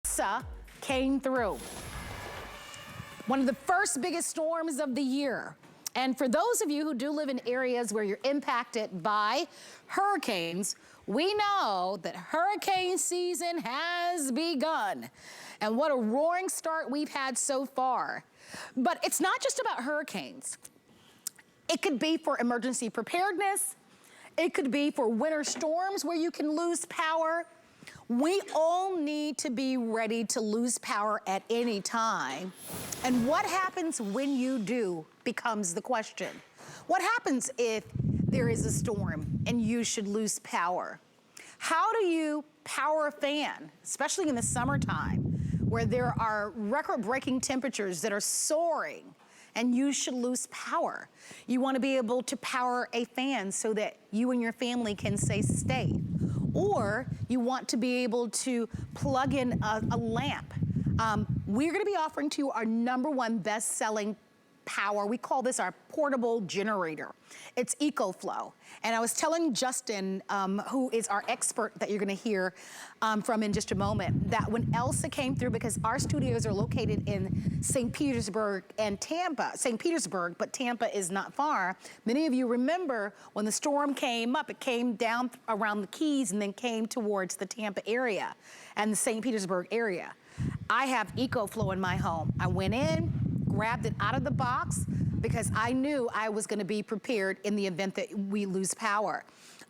Elsa came through. One of the first biggest storms of the year. And for those of you who do live in areas where you're impacted by hurricanes, we know that hurricane season has begun. And what a roaring start we've had so far. But it's not just about hurricanes. It could be for emergency preparedness. It could be for winter storms where you can lose power. We all need to be ready to lose power at any time. And what happens when you do becomes the question. What happens if there is a storm and you should lose power? How do you power a fan, especially in the summertime, where there are record-breaking temperatures that are soaring and you should lose power? You want to be able to power a fan so that you and your family can stay safe. Or you want to be able to plug in a lamp. We're going to be offering to you our #1 best-selling power. We call this our portable generator. It's EcoFlow. And I was telling Justin, who is our expert that you're gonna hear from in just a moment, that when Elsa came through, because our studios are located in St. Petersburg and Tampa, St. Petersburg, but Tampa is not far. Many of you remember when the storm came up, it came down around the Keys and then came towards the Tampa area and the St. Petersburg area. I have EcoFlow in my home. I went in, grabbed it out of the box because I knew I was gonna be prepared in the event that we lose power.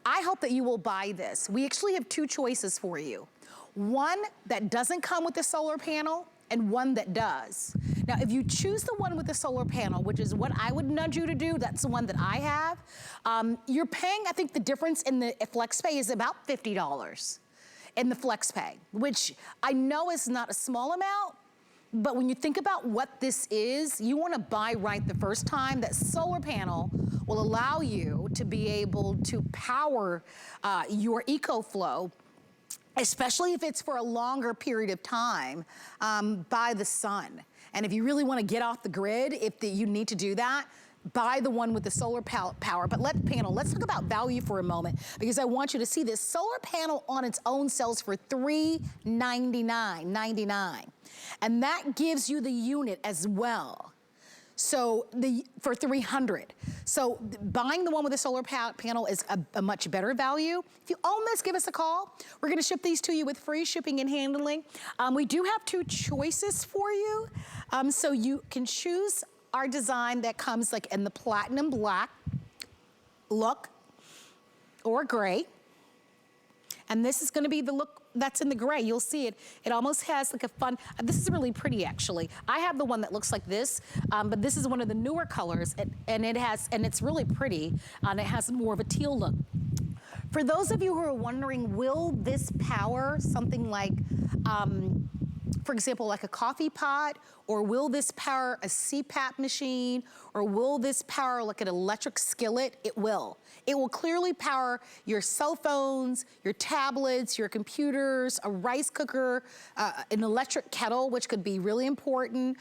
I hope that you will buy this. We actually have 2 choices for you. One that doesn't come with the solar panel and one that does. Now, if you choose the one with the solar panel, which is what I would nudge you to do, that's the one that I have, you're paying, I think the difference in the FlexPay is about $50 in the FlexPay, which I know is not a small amount, but when you think about what this is, you want to buy right the first time. That solar panel will allow you to be able to power your EcoFlow, especially if it's for a longer period of time, by the sun. And if you really want to get off the grid, you need to do that, buy the one with the solar power. But let's talk about value for a moment, because I want you to see this. Solar panel on its own sells for $399.99. And that gives you the unit as well. So for $300. So buying the one with the solar panel is a much better value. If you own this, give us a call. We're gonna ship these to you with free shipping and handling. We do have 2 choices for you. So you can choose our design that comes like in the platinum black look or gray. And this is gonna be the look that's in the gray. You'll see it. It almost has like a fun, this is really pretty actually. I have the one that looks like this, but this is one of the newer colors, and it's really pretty, and it has more of a teal look. For those of you who are wondering, will this power something like, for example, like a coffee pot, or will this power a CPAP machine, or will this power like an electric skillet? It will. It will clearly power your cell phones, your tablets, your computers, a rice cooker, an electric kettle, which could be really important,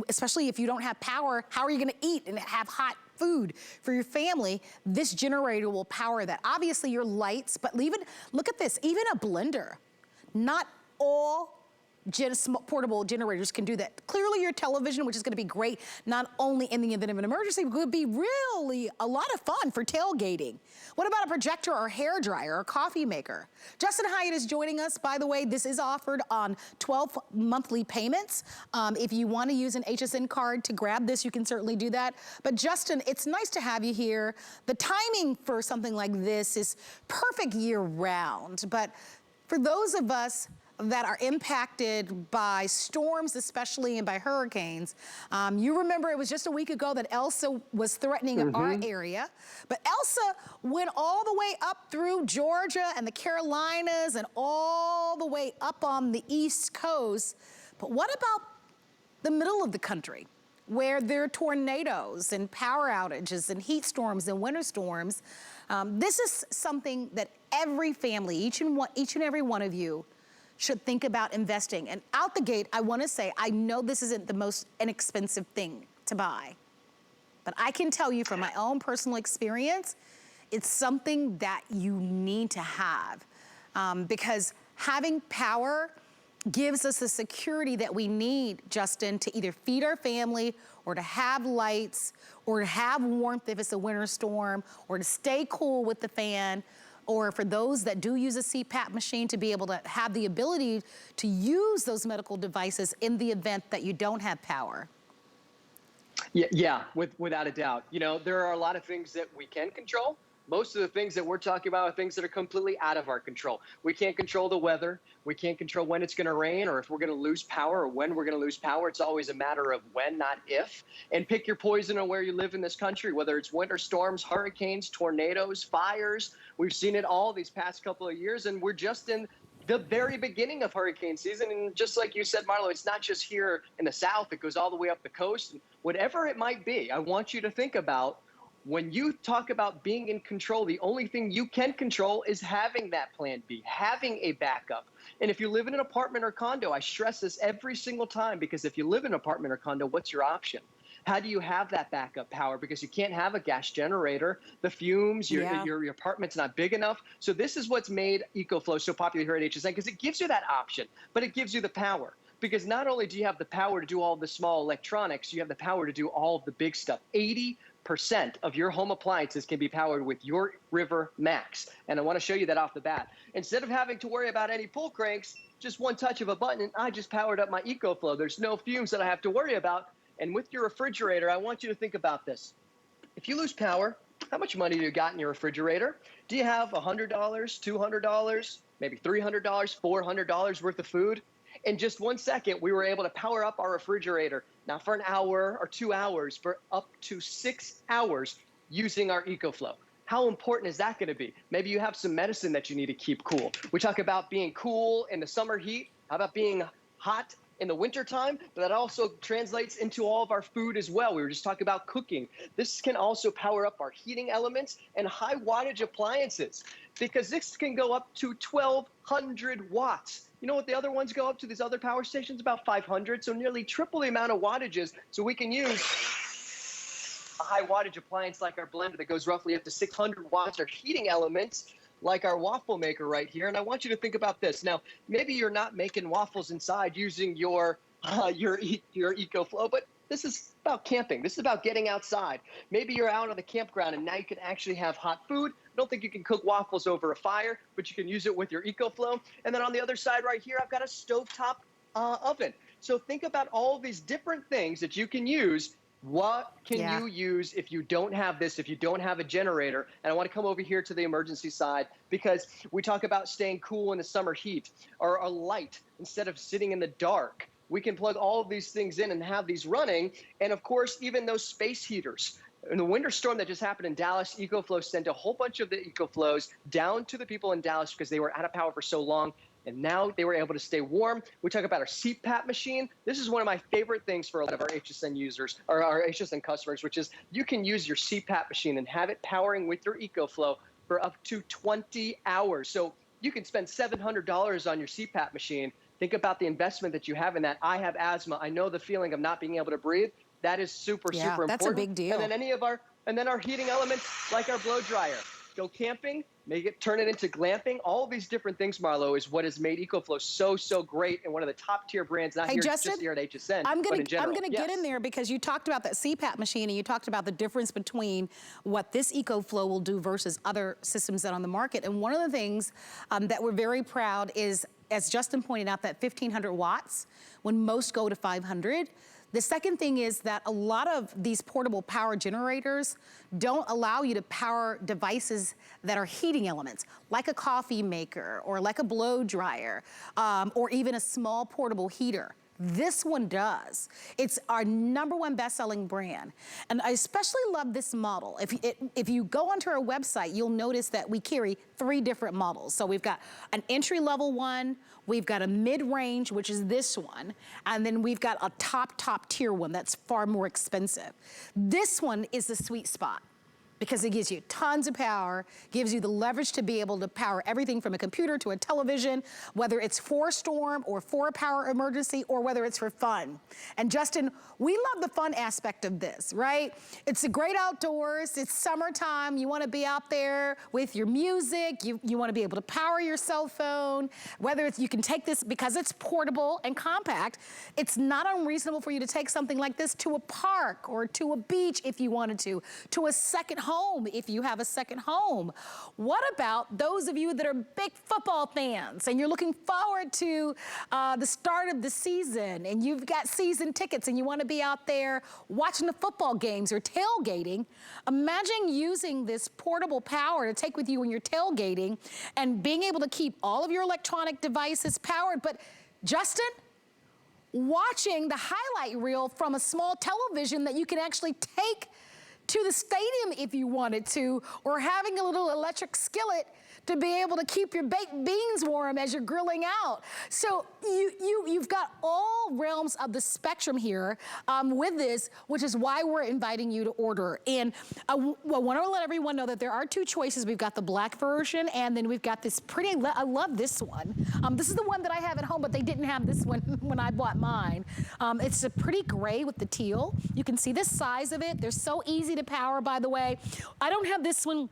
especially if you don't have power. How are you gonna eat and have hot food for your family? This generator will power that. Obviously your lights, but even, look at this, even a blender. Not all portable generators can do that. Clearly your television, which is gonna be great, not only in the event of an emergency, but could be really a lot of fun for tailgating. What about a projector or hair dryer or coffee maker? Justin Hyatt is joining us. By the way, this is offered on 12 monthly payments. If you wanna use an HSN card to grab this, you can certainly do that. But Justin, it's nice to have you here. The timing for something like this is perfect year round, but for those of us that are impacted by storms, especially, and by hurricanes. You remember it was just a week ago that Elsa was threatening our area, but Elsa went all the way up through Georgia and the Carolinas and all the way up on the East Coast. But what about the middle of the country, where there are tornadoes and power outages and heat storms and winter storms? This is something that every family, each and every one of you, should think about investing. And out the gate, I wanna say, I know this isn't the most inexpensive thing to buy, but I can tell you from my own personal experience, it's something that you need to have, because having power gives us the security that we need, Justin, to either feed our family or to have lights or to have warmth if it's a winter storm or to stay cool with the fan, or for those that do use a CPAP machine to be able to have the ability to use those medical devices in the event that you don't have power. Yeah, without a doubt. You know, there are a lot of things that we can control. Most of the things that we're talking about are things that are completely out of our control. We can't control the weather. We can't control when it's going to rain or if we're going to lose power or when we're going to lose power. It's always a matter of when, not if. And pick your poison on where you live in this country, whether it's winter storms, hurricanes, tornadoes, fires. We've seen it all these past couple of years, and we're just in the very beginning of hurricane season. And just like you said, Marlo, it's not just here in the South. It goes all the way up the coast. And whatever it might be, I want you to think about, when you talk about being in control, the only thing you can control is having that plan B, having a backup. And if you live in an apartment or condo, I stress this every single time, because if you live in an apartment or condo, what's your option? How do you have that backup power? Because you can't have a gas generator, the fumes, your apartment's not big enough. So this is what's made EcoFlow so popular here at HSN, because it gives you that option, but it gives you the power. Because not only do you have the power to do all the small electronics, you have the power to do all of the big stuff. 80% of your home appliances can be powered with your River Max. And I want to show you that off the bat. Instead of having to worry about any pull cranks, just one touch of a button, and I just powered up my EcoFlow. There's no fumes that I have to worry about. And with your refrigerator, I want you to think about this. If you lose power, how much money do you got in your refrigerator? Do you have $100, $200, maybe $300, $400 worth of food? In just 1 second, we were able to power up our refrigerator, not for an hour or 2 hours, for up to 6 hours using our EcoFlow. How important is that going to be? Maybe you have some medicine that you need to keep cool. We talk about being cool in the summer heat. How about being hot in the wintertime? But that also translates into all of our food as well. We were just talking about cooking. This can also power up our heating elements and high wattage appliances, because this can go up to 1,200 watts. You know what the other ones go up to, these other power stations? About 500, so nearly triple the amount of wattages. So we can use a high wattage appliance like our blender that goes roughly up to 600 watts, or heating elements like our waffle maker right here. And I want you to think about this. Now, maybe you're not making waffles inside using your EcoFlow, but this is about camping. This is about getting outside. Maybe you're out on the campground and now you can actually have hot food. I don't think you can cook waffles over a fire, but you can use it with your EcoFlow. And then on the other side right here, I've got a stovetop oven. So think about all these different things that you can use. What can you use if you don't have this, if you don't have a generator? And I want to come over here to the emergency side, because we talk about staying cool in the summer heat, or a light instead of sitting in the dark. We can plug all of these things in and have these running. And of course, even those space heaters. In the winter storm that just happened in Dallas, EcoFlow sent a whole bunch of the EcoFlows down to the people in Dallas because they were out of power for so long. And now they were able to stay warm. We talk about our CPAP machine. This is one of my favorite things for a lot of our HSN users, or our HSN customers, which is you can use your CPAP machine and have it powering with your EcoFlow for up to 20 hours. So you can spend $700 on your CPAP machine. Think about the investment that you have in that. I have asthma. I know the feeling of not being able to breathe. That is super important. That's a big deal. And then our heating elements, like our blow dryer. Go camping, turn it into glamping. All these different things, Marlo, is what has made EcoFlow so great, and one of the top tier brands, not Justin, just here at HSN, I'm but in general. I'm gonna get in there, because you talked about that CPAP machine, and you talked about the difference between what this EcoFlow will do versus other systems that are on the market. And one of the things that we're very proud is, as Justin pointed out, that 1,500 watts, when most go to 500. The second thing is that a lot of these portable power generators don't allow you to power devices that are heating elements, like a coffee maker or like a blow dryer, or even a small portable heater. This one does. It's our #1 best-selling brand. And I especially love this model. If you go onto our website, you'll notice that we carry 3 different models. So we've got an entry-level one, we've got a mid-range, which is this one, and then we've got a top tier one that's far more expensive. This one is the sweet spot, because it gives you tons of power, gives you the leverage to be able to power everything from a computer to a television, whether it's for a storm or for a power emergency or whether it's for fun. And Justin, we love the fun aspect of this, right? It's a great outdoors, it's summertime, you wanna be out there with your music, you wanna be able to power your cell phone, whether it's, you can take this, because it's portable and compact, it's not unreasonable for you to take something like this to a park or to a beach if you wanted to a second home if you have a second home. What about those of you that are big football fans and you're looking forward to the start of the season and you've got season tickets and you wanna be out there watching the football games or tailgating? Imagine using this portable power to take with you when you're tailgating and being able to keep all of your electronic devices powered. But Justin, watching the highlight reel from a small television that you can actually take to the stadium if you wanted to, or having a little electric skillet to be able to keep your baked beans warm as you're grilling out. So you've got all realms of the spectrum here with this, which is why we're inviting you to order. And I want to let everyone know that there are two choices. We've got the black version, and then we've got this pretty, I love this one. This is the one that I have at home, but they didn't have this one when I bought mine. It's a pretty gray with the teal. You can see the size of it. They're so easy to power, by the way. I don't have this one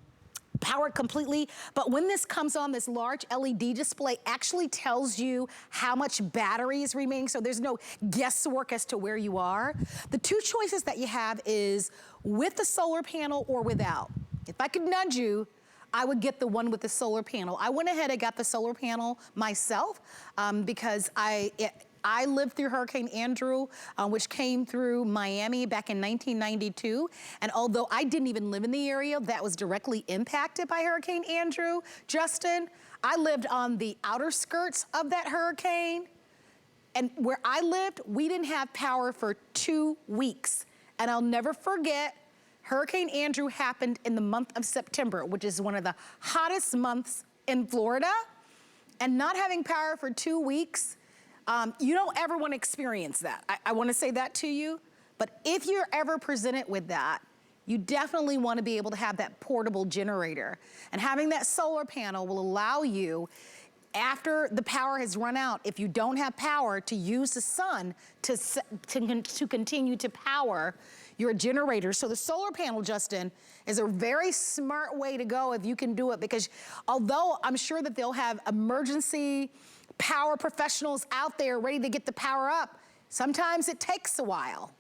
powered completely, but when this comes on, this large LED display actually tells you how much battery is remaining, so there's no guesswork as to where you are. The two choices that you have is with the solar panel or without. If I could nudge you, I would get the one with the solar panel. I went ahead and got the solar panel myself because I lived through Hurricane Andrew, which came through Miami back in 1992. And although I didn't even live in the area that was directly impacted by Hurricane Andrew, Justin, I lived on the outer skirts of that hurricane. And where I lived, we didn't have power for 2 weeks. And I'll never forget, Hurricane Andrew happened in the month of September, which is one of the hottest months in Florida. And not having power for 2 weeks, you don't ever want to experience that. I want to say that to you. But if you're ever presented with that, you definitely want to be able to have that portable generator. And having that solar panel will allow you, after the power has run out, if you don't have power, to use the sun to continue to power your generator. So the solar panel, Justin, is a very smart way to go if you can do it, because although I'm sure that they'll have emergency power professionals out there ready to get the power up, sometimes it takes a while.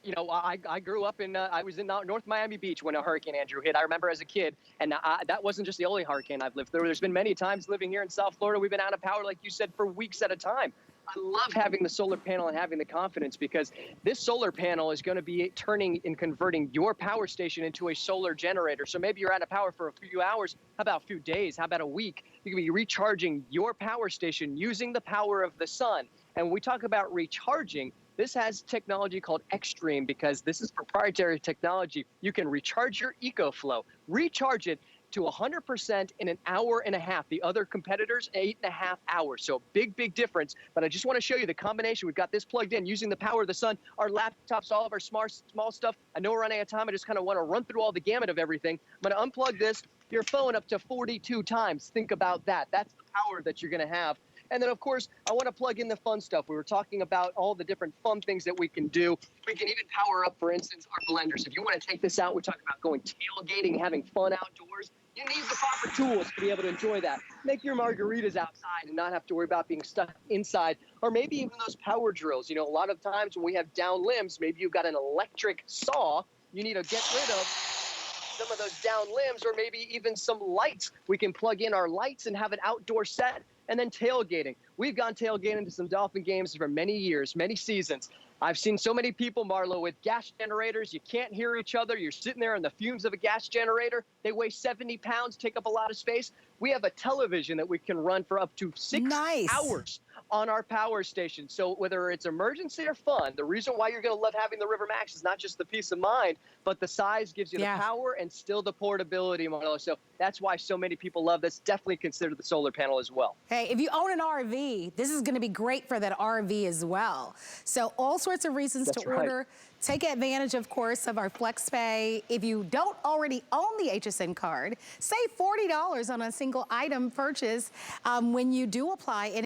You know, I grew up in, I was in North Miami Beach when a Hurricane Andrew hit. I remember as a kid, and that wasn't just the only hurricane I've lived through. There's been many times living here in South Florida, we've been out of power, like you said, for weeks at a time. I love having the solar panel and having the confidence, because this solar panel is going to be turning and converting your power station into a solar generator. So maybe you're out of power for a few hours. How about a few days? How about a week? You can be recharging your power station using the power of the sun. And when we talk about recharging, this has technology called Extreme, because this is proprietary technology. You can recharge your EcoFlow, recharge it to 100% in an hour and a half. The other competitors, 8.5 hours. So big, big difference. But I just want to show you the combination. We've got this plugged in using the power of the sun, our laptops, all of our small stuff. I know we're running out of time. I just kind of want to run through all the gamut of everything. I'm going to unplug this, your phone up to 42 times. Think about that. That's the power that you're going to have. And then, of course, I want to plug in the fun stuff. We were talking about all the different fun things that we can do. We can even power up, for instance, our blenders. If you want to take this out, we're talking about going tailgating, having fun outdoors. You need the proper tools to be able to enjoy that. Make your margaritas outside and not have to worry about being stuck inside. Or maybe even those power drills. You know, a lot of times when we have down limbs, maybe you've got an electric saw, you need to get rid of some of those down limbs, or maybe even some lights. We can plug in our lights and have an outdoor set. And then tailgating. We've gone tailgating to some Dolphin games for many years, many seasons. I've seen so many people, Marlo, with gas generators. You can't hear each other. You're sitting there in the fumes of a gas generator. They weigh 70 pounds, take up a lot of space. We have a television that we can run for up to 6 hours on our power station. So whether it's emergency or fun, the reason why you're going to love having the River Max is not just the peace of mind, but the size gives you the power and still the portability, Marlo. So that's why so many people love this. Definitely consider the solar panel as well. Hey, if you own an RV, this is going to be great for that RV as well. So all sorts of reasons to order. Take advantage, of course, of our FlexPay. If you don't already own the HSN card, save $40 on a single item purchase when you do apply.